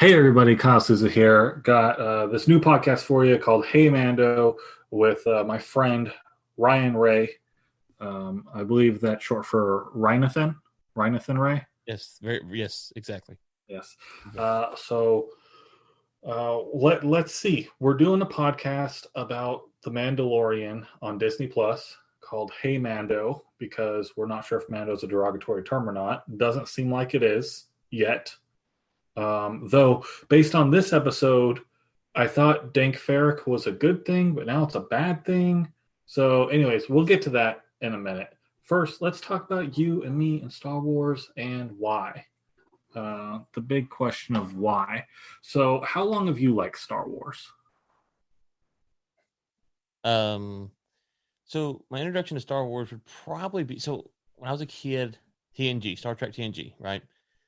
Hey everybody, Kyle Souza here. Got this new podcast for you called Hey Mando with my friend Ryan Ray. I believe that's short for Rhinathan. Rhinathan Ray? Yes, exactly. Yes. Let's see. We're doing a podcast about The Mandalorian on Disney Plus called Hey Mando because we're not sure if Mando is a derogatory term or not. Doesn't seem like it is yet. Though, based on this episode, I thought Dank Farrik was a good thing, but now it's a bad thing. So, anyways, we'll get to that in a minute. First, let's talk about you and me and Star Wars and why. The big question of why. So, how long have you liked Star Wars? So my introduction to Star Wars would probably be when I was a kid, TNG, Star Trek TNG, right?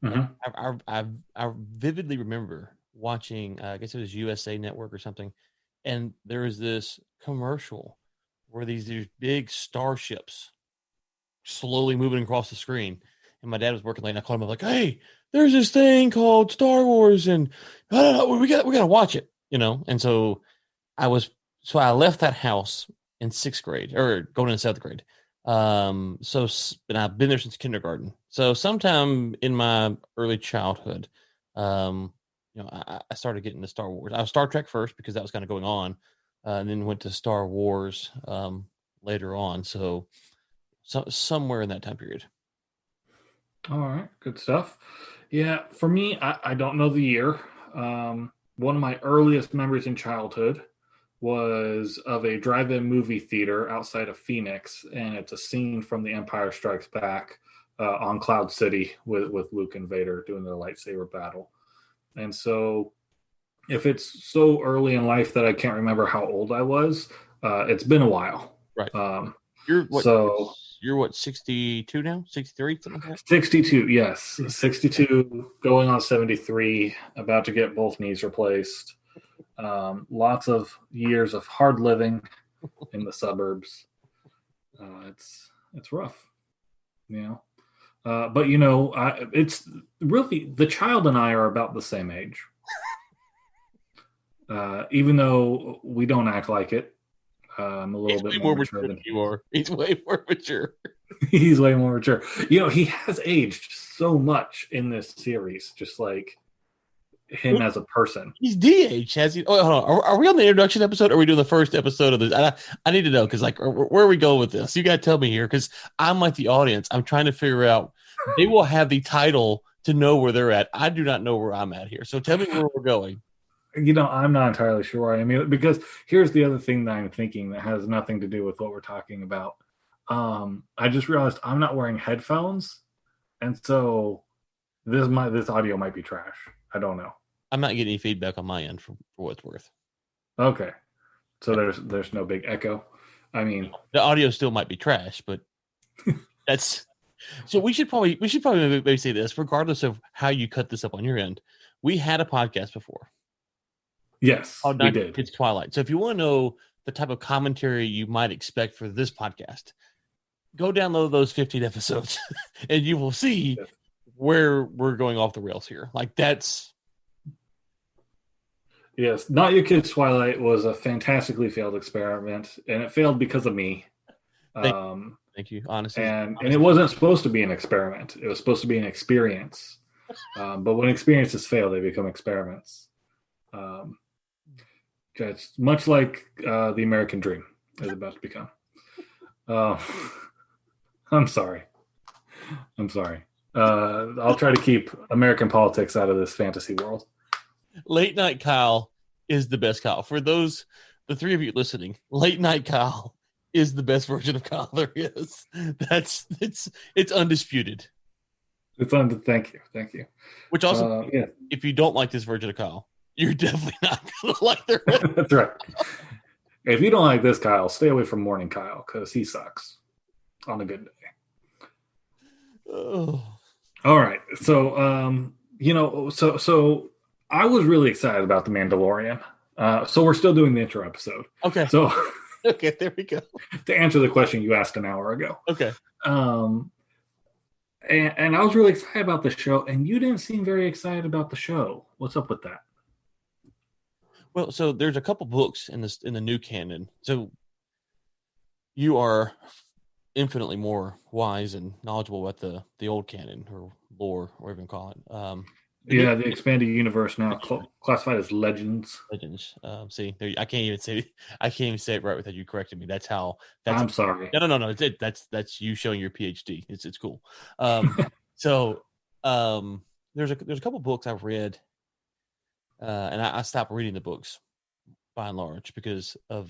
Mm-hmm. I vividly remember watching, I guess it was USA Network or something, and there was this commercial where these big starships slowly moving across the screen. And my dad was working late, and I called him up like, "Hey, there's this thing called Star Wars, and I don't know, we gotta watch it, And so I left that house in sixth grade or going into seventh grade. And I've been there since kindergarten. So sometime in my early childhood, I started getting into Star Wars. I was Star Trek first because that was kind of going on, and then went to Star Wars later on. So somewhere in that time period. All right, good stuff. Yeah, for me, I don't know the year. One of my earliest memories in childhood was of a drive-in movie theater outside of Phoenix, and it's a scene from The Empire Strikes Back on Cloud City with Luke and Vader doing their lightsaber battle. And so if it's so early in life that I can't remember how old I was, it's been a while. Right. You're what, 62 now? 63? Something like that? 62, yes. 62, going on 73, about to get both knees replaced. Lots of years of hard living in the suburbs. It's rough, but it's really, the child and I are about the same age. Even though we don't act like it. I'm a little bit more mature than you are. He's way more mature. He's way more mature. He has aged so much in this series, just like him as a person. He's DH, has he? Oh, hold on. Are we on the introduction episode, or are we doing the first episode of this? I need to know, because where are we going with this? You got to tell me here, because I'm like the audience. I'm trying to figure out. They will have the title to know where they're at. I do not know where I'm at here. So tell me where we're going. I'm not entirely sure. I mean, because here's the other thing that I'm thinking that has nothing to do with what we're talking about. I just realized I'm not wearing headphones, and so this audio might be trash. I don't know. I'm not getting any feedback on my end for what it's worth. Okay, so there's no big echo. I mean, the audio still might be trash, but that's so. We should probably maybe say this, regardless of how you cut this up on your end. We had a podcast before. Yes, we did. It's Twilight. So if you want to know the type of commentary you might expect for this podcast, go download those 15 episodes and you will see where we're going off the rails here. Like, that's... Yes, Not Your Kid's Twilight was a fantastically failed experiment, and it failed because of me. Thank you, honestly. And it wasn't supposed to be an experiment. It was supposed to be an experience. But when experiences fail, they become experiments. It's much like the American dream is about to become. I'm sorry. I'll try to keep American politics out of this fantasy world. Late Night Kyle is the best Kyle. For the three of you listening, Late Night Kyle is the best version of Kyle there is. It's undisputed. Thank you. Which also, if you don't like this version of Kyle, you're definitely not going to like the rest. That's right. If you don't like this Kyle, stay away from Morning Kyle, because he sucks on a good day. Oh. All right. So, so I was really excited about The Mandalorian. So we're still doing the intro episode. Okay. So, okay, there we go. To answer the question you asked an hour ago. Okay. And I was really excited about the show, and you didn't seem very excited about the show. What's up with that? Well, so there's a couple books in the new canon. So you are infinitely more wise and knowledgeable about the old canon or lore, or whatever you call it. The expanded universe now classified as legends. Legends. See, I can't even say it right without you correcting me. That's how. I'm sorry. No. That's you showing your PhD. It's cool. So there's a couple books I've read, and I stopped reading the books by and large because of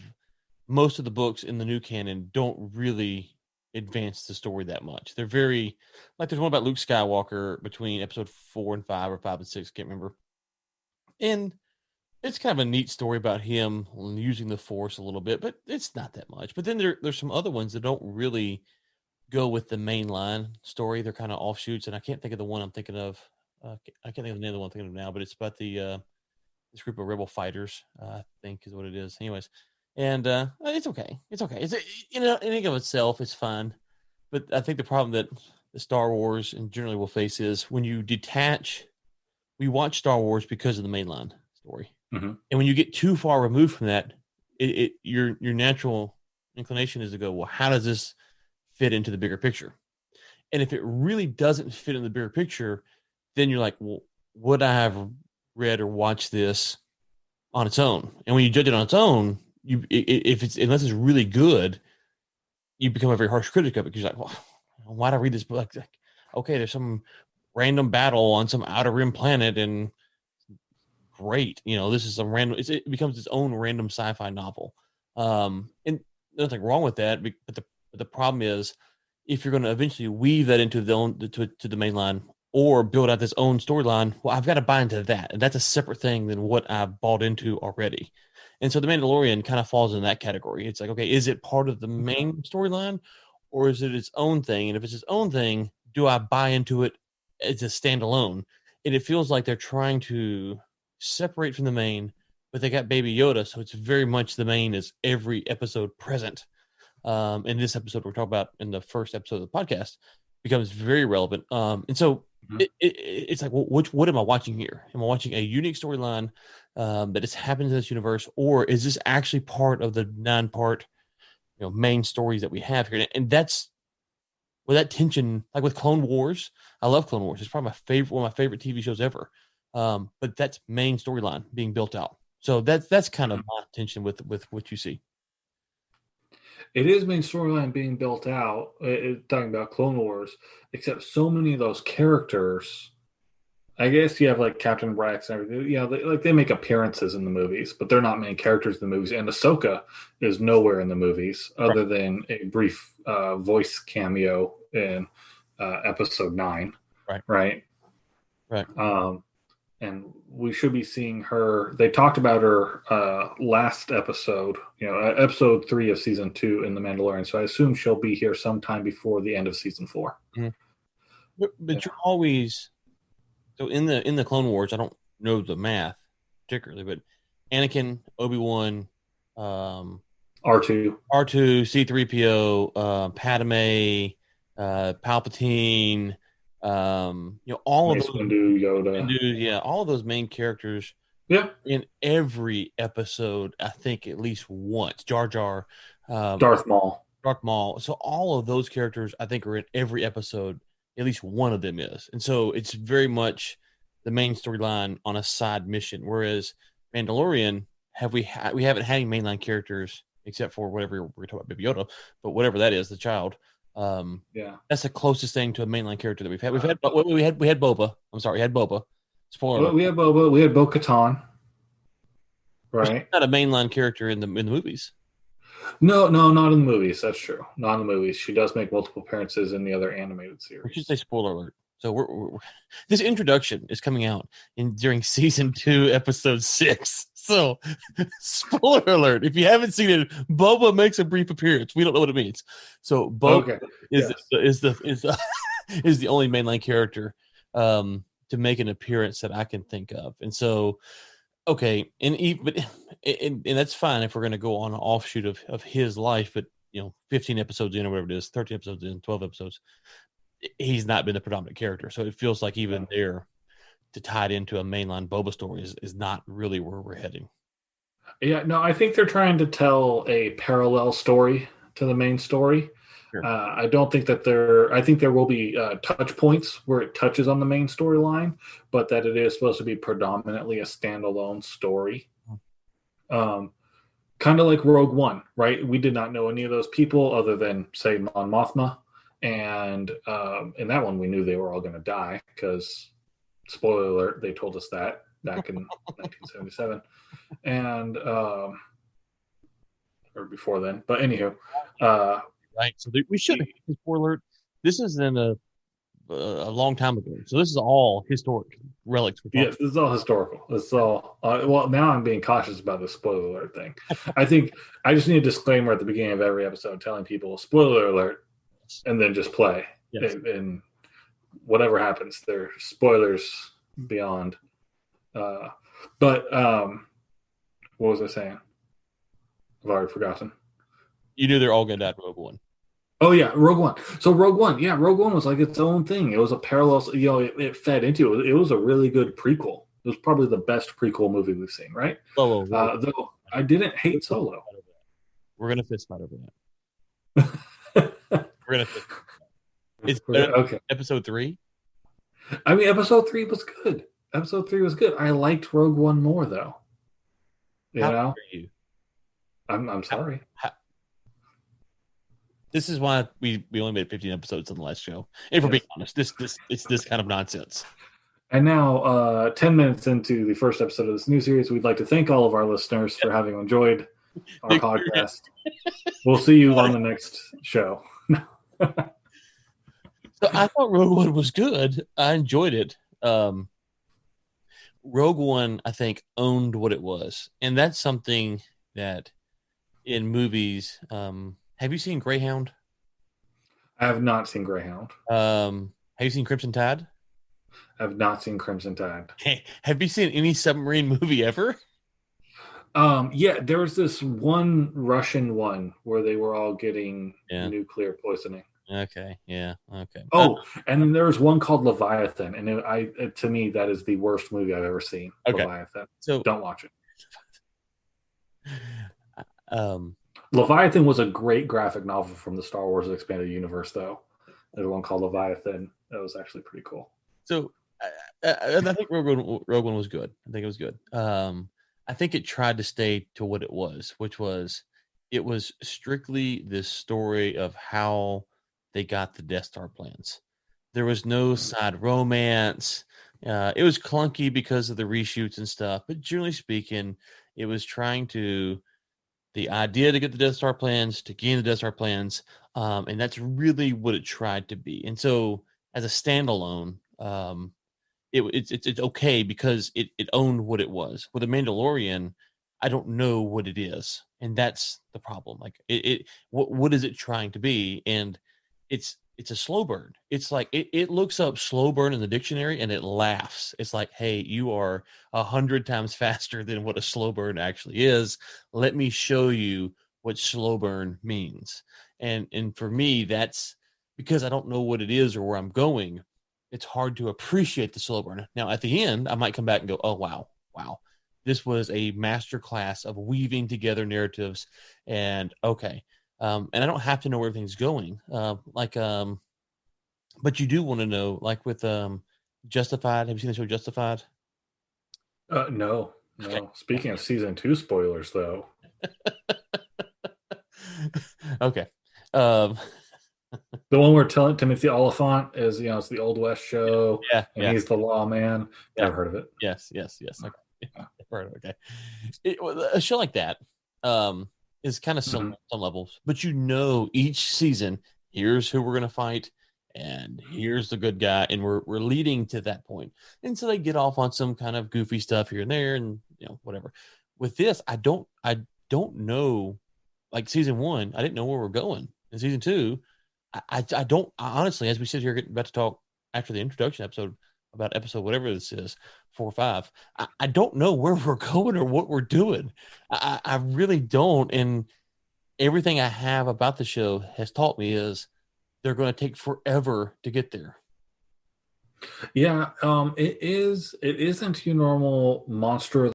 most of the books in the new canon don't really advance the story that much. They're very like there's one about Luke Skywalker between episode 4 and 5 or 5 and 6, can't remember. And it's kind of a neat story about him using the Force a little bit, but it's not that much. But then there's some other ones that don't really go with the mainline story. They're kind of offshoots, and I can't think of the one I'm thinking of. I can't think of the name of the one I'm thinking of now, but it's about this group of rebel fighters, I think is what it is. Anyways, and it's okay. It's okay. It's in and of itself, it's fine. But I think the problem that the Star Wars and generally will face is when you detach. We watch Star Wars because of the mainline story, and when you get too far removed from that, your natural inclination is to go, well, how does this fit into the bigger picture? And if it really doesn't fit in the bigger picture, then you're like, well, would I have read or watched this on its own? And when you judge it on its own, unless it's really good, you become a very harsh critic of it because you're like, well, why'd I read this book? Like, okay, there's some random battle on some outer rim planet, and great, this is some random. It becomes its own random sci-fi novel, and nothing wrong with that. But the problem is, if you're going to eventually weave that into to the main line or build out this own storyline, well, I've got to buy into that, and that's a separate thing than what I've bought into already. And so the Mandalorian kind of falls in that category. It's like, okay, is it part of the main storyline, or is it its own thing? And if it's its own thing, do I buy into it as a standalone? And it feels like they're trying to separate from the main, but they got Baby Yoda, so it's very much the main is every episode present. In this episode we're talking about in the first episode of the podcast becomes very relevant. And so it's like, well, what am I watching here? Am I watching a unique storyline that has happened in this universe, or is this actually part of the 9-part main stories that we have here? And that's with that tension, like with Clone Wars. I love Clone Wars. It's probably one of my favorite TV shows ever. But that's main storyline being built out. So that's kind of my tension with what you see. It is main storyline being built out. Talking about Clone Wars, except so many of those characters. I guess you have like Captain Rex and everything. They make appearances in the movies, but they're not main characters in the movies. And Ahsoka is nowhere in the movies other than a brief voice cameo in episode 9. Right. And we should be seeing her. They talked about her last episode, episode 3 of season 2 in The Mandalorian. So I assume she'll be here sometime before the end of season 4. Mm-hmm. But you're always so in the Clone Wars. I don't know the math particularly, but Anakin, Obi-Wan, R2, C-3PO, Padme, Palpatine. All Mace of those Windu, Yoda, all of those main characters in every episode, I think at least once. Jar Jar, Darth Maul. So all of those characters I think are in every episode, at least one of them is. And so it's very much the main storyline on a side mission, whereas Mandalorian we haven't had any mainline characters except for whatever we're talking about, Baby Yoda, but whatever that is, the child. That's the closest thing to a mainline character that we've had. We had Boba. I'm sorry, we had Boba. Spoiler. We had Boba. We had Bo-Katan. Right. She's not a mainline character in the movies. No, not in the movies. That's true. Not in the movies. She does make multiple appearances in the other animated series. We should say spoiler alert. So we're this introduction is coming out during season 2, episode 6. So spoiler alert! If you haven't seen it, Boba makes a brief appearance. We don't know what it means. So Boba is the only mainline character to make an appearance that I can think of. And so, okay, and that's fine if we're going to go on an offshoot of his life. But 15 episodes in or whatever it is, 13 episodes in, 12 episodes. He's not been the predominant character, so it feels like even there, to tie it into a mainline Boba story is not really where we're heading. Yeah, no, I think they're trying to tell a parallel story to the main story. Sure. I don't think that I think there will be touch points where it touches on the main storyline, but that it is supposed to be predominantly a standalone story. Kind of like Rogue One, right? We did not know any of those people other than, say, Mon Mothma. And in that one, we knew they were all going to die because, spoiler alert, they told us that back in 1977. And, or before then. But anywho. Right. So we should have, spoiler alert, this is in a long time ago. So this is all historic relics. Yes, this is all historical. This is all. Well, now I'm being cautious about the spoiler alert thing. I think I just need a disclaimer at the beginning of every episode telling people spoiler alert, and then just play. Yes. And whatever happens, there are spoilers beyond. But what was I saying? I've already forgotten. You knew they're all going to die in Rogue One. Oh yeah, Rogue One. So Rogue One was like its own thing. It was a parallel. It fed into it. It was a really good prequel. It was probably the best prequel movie we've seen, right? Whoa. Though I didn't hate Solo. We're gonna fist fight over that. We're gonna. It's okay. Episode 3. I mean, Episode 3 was good. Episode 3 was good. I liked Rogue One more though. You know. Are you? I'm sorry. This is why we only made 15 episodes on the last show. If we're being honest, it's this kind of nonsense. And now, 10 minutes into the first episode of this new series, we'd like to thank all of our listeners for having enjoyed our podcast. We'll see you on the next show. So I thought Rogue One was good. I enjoyed it. Rogue One, I think, owned what it was. And that's something that in movies... have you seen Greyhound? I have not seen Greyhound. Have you seen Crimson Tide? I have not seen Crimson Tide. Hey, have you seen any submarine movie ever? Yeah, there was this one Russian one where they were all getting nuclear poisoning. Okay, yeah, okay. Oh, and then there was one called Leviathan, and to me, that is the worst movie I've ever seen. Okay. Leviathan. So don't watch it. Leviathan was a great graphic novel from the Star Wars Expanded Universe, though. There's one called Leviathan. That was actually pretty cool. So I think Rogue One was good. I think it was good. I think it tried to stay to what it was, which was it was strictly this story of how they got the Death Star plans. There was no side romance. It was clunky because of the reshoots and stuff, but generally speaking, it was trying to the idea to get the Death Star plans, to gain the Death Star plans, and that's really what it tried to be. And so, as a standalone, it's okay because it owned what it was. With the Mandalorian, I don't know what it is, and that's the problem. Like, what is it trying to be? And it's a slow burn. It's like it looks up slow burn in the dictionary and it laughs. It's like, hey, you are 100 times faster than what a slow burn actually is. Let me show you what slow burn means. And for me, that's because I don't know what it is or where I'm going. It's hard to appreciate the slow burn. Now, at the end, I might come back and go, oh, wow. This was a master class of weaving together narratives. And okay. And I don't have to know where everything's going. But you do want to know, like with Justified. Have you seen the show Justified? No. Okay. Speaking of season 2 spoilers, though. Okay. The one where Timothy Oliphant is, it's the Old West show. Yeah. And he's the lawman. Never heard of it. Yes. Okay. Heard of it. Okay. A show like that. Is kind of some levels, but each season, here's who we're going to fight, and here's the good guy, and we're leading to that point. And so they get off on some kind of goofy stuff here and there, and whatever. With this, I don't know. Like season 1, I didn't know where we're going. In season 2, I don't honestly, as we sit here about to talk after the introduction episode about episode whatever this is, 4 or 5. I don't know where we're going or what we're doing. I really don't. And everything I have about the show has taught me is they're going to take forever to get there. Yeah, it is. It isn't your normal monster